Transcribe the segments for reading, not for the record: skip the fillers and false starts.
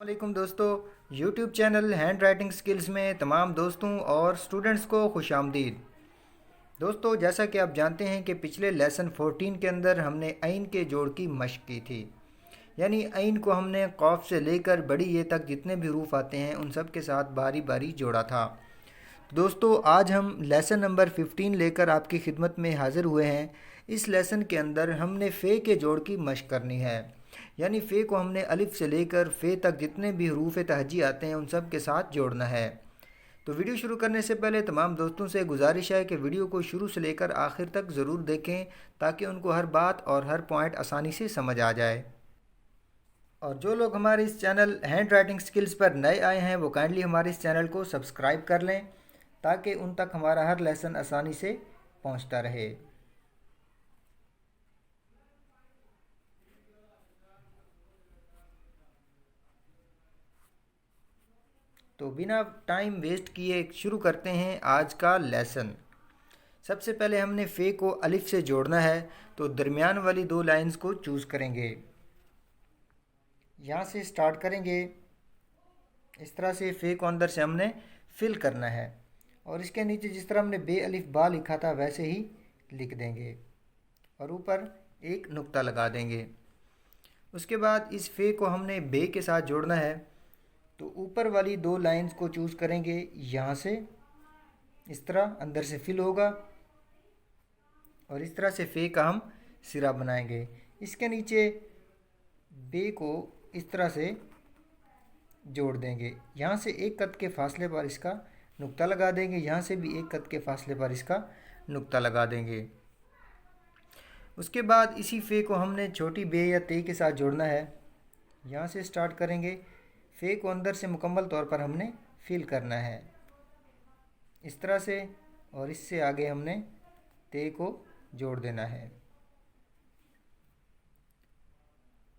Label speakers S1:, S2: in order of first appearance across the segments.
S1: वालेकुम दोस्तों। YouTube channel hand writing skills में तमाम दोस्तों और स्टूडेंट्स को खुशामदीद। दोस्तों, जैसा कि आप जानते हैं कि पिछले लेसन 14 के अंदर हमने ऐन के जोड़ की मशक की थी। यानी ऐन को हमने कौफ से लेकर बड़ी ये तक जितने भी हरूफ आते हैं उन सब के साथ बारी बारी जोड़ा था। दोस्तों, आज हम लेसन नंबर 15 लेकर आपकी खिदमत में हाज़िर हुए हैं। इस लेसन के अंदर हमने फ़े के जोड़ की मशक करनी है। यानी फ़े को हमने अलिफ से लेकर फ़े तक जितने भी हरूफ तहजी आते हैं उन सब के साथ जोड़ना है। तो वीडियो शुरू करने से पहले तमाम दोस्तों से गुजारिश है कि वीडियो को शुरू से लेकर आखिर तक ज़रूर देखें ताकि उनको हर बात और हर पॉइंट आसानी से समझ आ जाए। और जो लोग हमारे इस चैनल हैंड राइटिंग स्किल्स पर नए आए हैं वो काइंडली हमारे इस चैनल को सब्सक्राइब कर लें ताकि उन तक हमारा हर लेसन आसानी से पहुंचता रहे। तो बिना टाइम वेस्ट किए शुरू करते हैं आज का लेसन। सबसे पहले हमने फ़े को अलिफ से जोड़ना है, तो दरमियान वाली दो लाइंस को चूज़ करेंगे। यहाँ से स्टार्ट करेंगे। इस तरह से फ़े को अंदर से हमने फिल करना है और इसके नीचे जिस तरह हमने बे अलिफ बा लिखा था वैसे ही लिख देंगे और ऊपर एक नुक्ता लगा देंगे। उसके बाद इस फ़े को हमने बे के साथ जोड़ना है, तो ऊपर वाली दो लाइंस को चूज़ करेंगे। यहाँ से इस तरह अंदर से फिल होगा और इस तरह से फ़े का हम सिरा बनाएंगे। इसके नीचे बे को इस तरह से जोड़ देंगे। यहाँ से एक कद के फासले पर इसका नुक्ता लगा देंगे, यहाँ से भी एक कद के फासले पर इसका नुक्ता लगा देंगे। उसके बाद इसी फ़े को हमने छोटी बे या ते के साथ जोड़ना है। यहाँ से स्टार्ट करेंगे। फ़े को अंदर से मुकम्मल तौर पर हमने फिल करना है इस तरह से, और इससे आगे हमने ते को जोड़ देना है।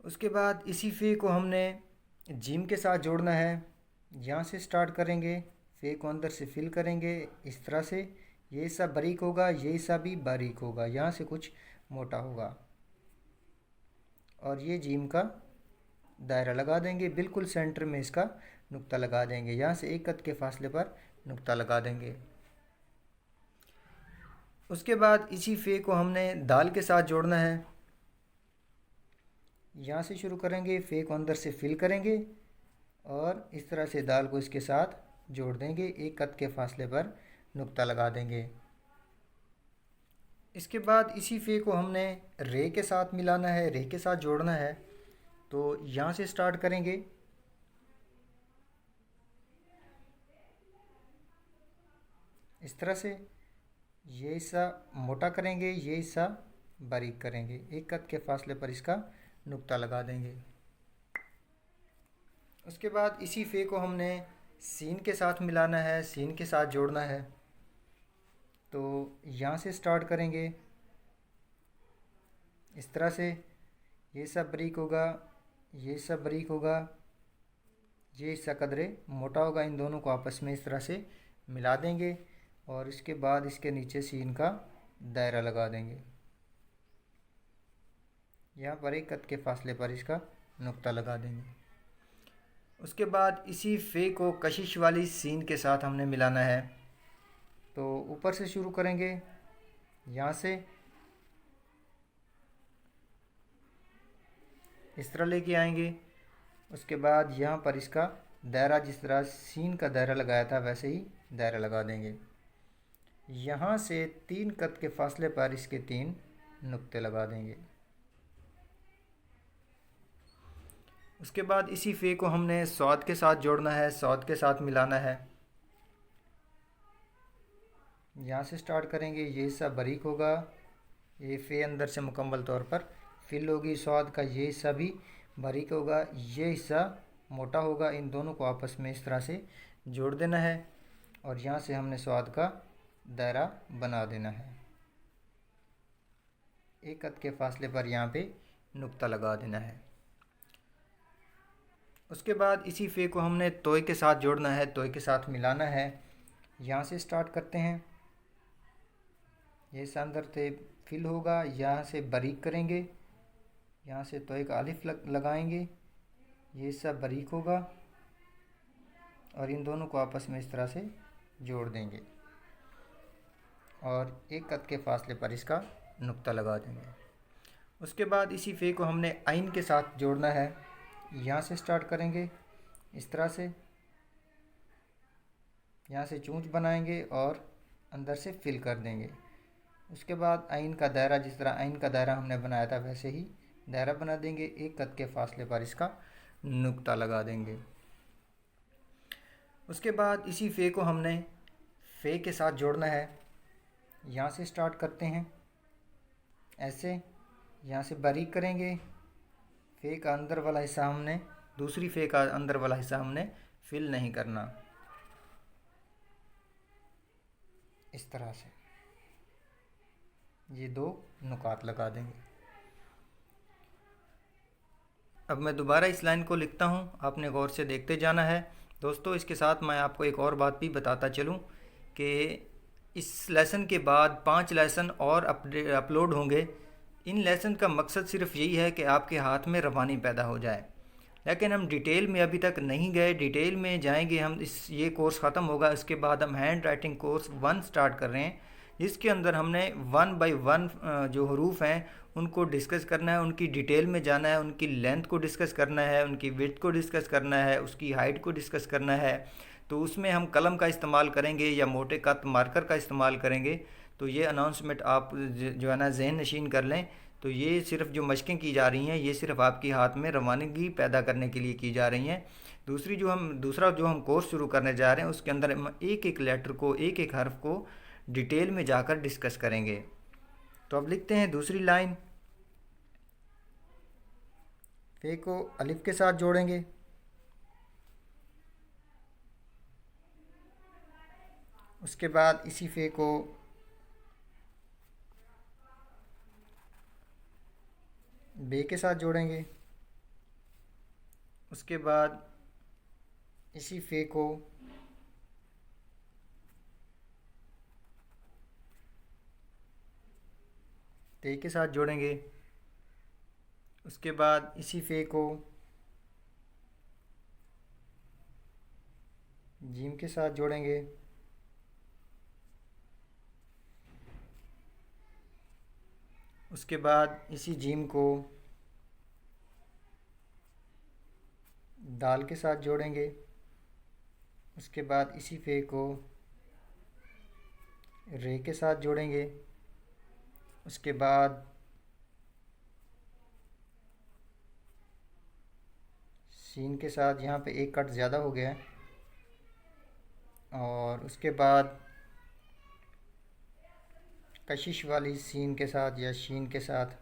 S1: उसके बाद इसी फ़े को हमने जीम के साथ जोड़ना है। यहाँ से स्टार्ट करेंगे, फ़े को अंदर से फिल करेंगे इस तरह से। ये हिस्सा बारीक होगा, ये हिस्सा भी बारीक होगा, यहाँ से कुछ मोटा होगा और ये जीम का दायरा लगा देंगे। बिल्कुल सेंटर में इसका नुक्ता लगा देंगे, यहाँ से एक कद के फासले पर नुक्ता लगा देंगे। उसके बाद इसी फ़े को हमने दाल के साथ जोड़ना है। यहाँ से शुरू करेंगे, फ़े को अंदर से फिल करेंगे और इस तरह से दाल को इसके साथ जोड़ देंगे। एक कद के फासले पर नुक्ता लगा देंगे। इसके बाद इसी फ़े को हमने रे के साथ मिलाना है, रे के साथ जोड़ना है। तो यहाँ से स्टार्ट करेंगे, इस तरह से ये हिस्सा मोटा करेंगे, ये हिस्सा बारीक करेंगे। एक कद के फासले पर इसका नुक्ता लगा देंगे। उसके बाद इसी फ़े को हमने सीन के साथ मिलाना है, सीन के साथ जोड़ना है। तो यहाँ से स्टार्ट करेंगे इस तरह से। ये सब बारीक होगा, ये सब बारीक होगा, ये हिस्सा कदरे मोटा होगा। इन दोनों को आपस में इस तरह से मिला देंगे और इसके बाद इसके नीचे सीन का दायरा लगा देंगे। यहाँ पर एक कद के फासले पर इसका नुक्ता लगा देंगे। उसके बाद इसी फ़े को कशिश वाली सीन के साथ हमने मिलाना है। तो ऊपर से शुरू करेंगे, यहाँ से इस तरह लेके आएंगे। उसके बाद यहाँ पर इसका दायरा जिस तरह सीन का दायरा लगाया था वैसे ही दायरा लगा देंगे। यहाँ से 3 कद के फासले पर इसके 3 नुक्ते लगा देंगे। उसके बाद इसी फ़े को हमने सौद के साथ जोड़ना है, सौद के साथ मिलाना है। यहाँ से स्टार्ट करेंगे, ये हिस्सा बारीक होगा, ये फ़े अंदर से मुकम्मल तौर पर फिल होगी। सौद का ये हिस्सा भी बारीक होगा, ये हिस्सा मोटा होगा। इन दोनों को आपस में इस तरह से जोड़ देना है और यहाँ से हमने सौद का दायरा बना देना है। एक कद के फासले पर यहाँ पे नुक्ता लगा देना है। उसके बाद इसी फ़े को हमने तोय के साथ जोड़ना है, तोय के साथ मिलाना है। यहाँ से स्टार्ट करते हैं, ये अंदर से फिल होगा, यहाँ से बारीक करेंगे, यहाँ से तोय का अलिफ लगाएंगे ये हिस्सा बारीक होगा और इन दोनों को आपस में इस तरह से जोड़ देंगे और एक कद के फासले पर इसका नुक्ता लगा देंगे। उसके बाद इसी फे को हमने आइन के साथ जोड़ना है। यहाँ से स्टार्ट करेंगे इस तरह से, यहाँ से चूंच बनाएंगे और अंदर से फिल कर देंगे। उसके बाद आइन का दायरा, जिस तरह आइन का दायरा हमने बनाया था वैसे ही दायरा बना देंगे, एक कद के फासले पर इसका नुक्ता लगा देंगे। उसके बाद इसी फे को हमने फे के साथ जोड़ना है। यहाँ से स्टार्ट करते हैं ऐसे, यहाँ से बारीक करेंगे। फे का अंदर वाला हिस्सा हमने, दूसरी फे का अंदर वाला हिस्सा हमने फिल नहीं करना, इस तरह से ये दो नुकात लगा देंगे। अब मैं दोबारा इस लाइन को लिखता हूँ, आपने गौर से देखते जाना है। दोस्तों इसके साथ मैं आपको एक और बात भी बताता चलूँ कि इस लेसन के बाद 5 लेसन और अपलोड होंगे। इन लेसन का मकसद सिर्फ यही है कि आपके हाथ में रवानी पैदा हो जाए, लेकिन हम डिटेल में अभी तक नहीं गए। डिटेल में जाएंगे हम, ये कोर्स ख़त्म होगा उसके बाद हम हैंड राइटिंग कोर्स 1 स्टार्ट कर रहे हैं, जिसके अंदर हमने 1 बाय 1 जो हरूफ हैं उनको डिस्कस करना है, उनकी डिटेल में जाना है, उनकी लेंथ को डिस्कस करना है, उनकी विड्थ को डिस्कस करना है, उसकी हाइट को डिस्कस करना है। तो उसमें हम कलम का इस्तेमाल करेंगे या मोटे कत मार्कर का इस्तेमाल करेंगे। तो ये अनाउंसमेंट आप जो है ना ज़हन नशीन कर लें। तो ये सिर्फ जो मशक़ें की जा रही हैं ये सिर्फ आपके हाथ में रवानगी पैदा करने के लिए की जा रही हैं। दूसरा जो हम कोर्स शुरू करने जा रहे हैं उसके अंदर हम एक एक लेटर को, एक एक हर्फ को डिटेल में जाकर डिस्कस करेंगे। तो अब लिखते हैं दूसरी लाइन। फे को अलिफ के साथ जोड़ेंगे, उसके बाद इसी फे को बे के साथ जोड़ेंगे, उसके बाद इसी फे को ते के साथ जोड़ेंगे, उसके बाद इसी फे को जीम के साथ जोड़ेंगे, उसके बाद इसी जीम को दाल के साथ जोड़ेंगे, उसके बाद इसी फे को रे के साथ जोड़ेंगे, उसके बाद सीन के साथ, यहाँ पे एक कट ज़्यादा हो गया है, और उसके बाद कशिश वाली सीन के साथ या शीन के साथ,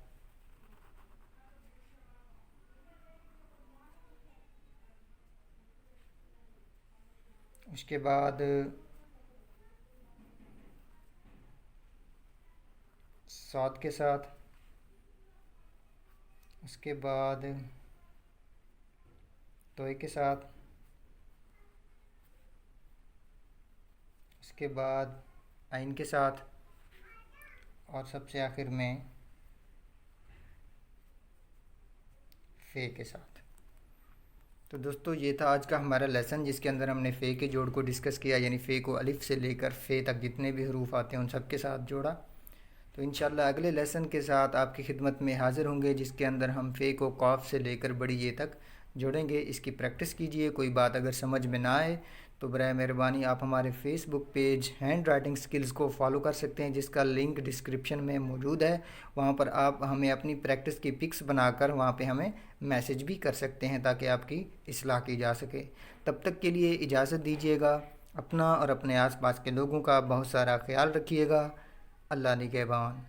S1: उसके बाद साद के साथ, उसके बाद तोय के साथ, उसके बाद आइन के साथ, और सबसे आखिर में फ़े के साथ। तो दोस्तों ये था आज का हमारा लेसन, जिसके अंदर हमने फ़े के जोड़ को डिस्कस किया, यानी फ़े को अलिफ से लेकर फ़े तक जितने भी हरूफ आते हैं उन सब के साथ जोड़ा। तो इंशाल्लाह अगले लेसन के साथ आपकी खिदमत में हाज़िर होंगे, जिसके अंदर हम फ़े को कॉफ से लेकर बड़ी ये तक जोड़ेंगे। इसकी प्रैक्टिस कीजिए। कोई बात अगर समझ में ना आए तो बराए मेहरबानी आप हमारे Facebook page hand writing skills को फॉलो कर सकते हैं, जिसका लिंक डिस्क्रिप्शन में मौजूद है। वहाँ पर आप हमें अपनी प्रैक्टिस की पिक्स बनाकर वहाँ पे हमें मैसेज भी कर सकते हैं, ताकि आपकी इस्लाह की जा सके। तब तक के लिए इजाज़त दीजिएगा। अपना और अपने आसपास के लोगों का बहुत सारा ख्याल रखिएगा। अल्लाह निगहबान।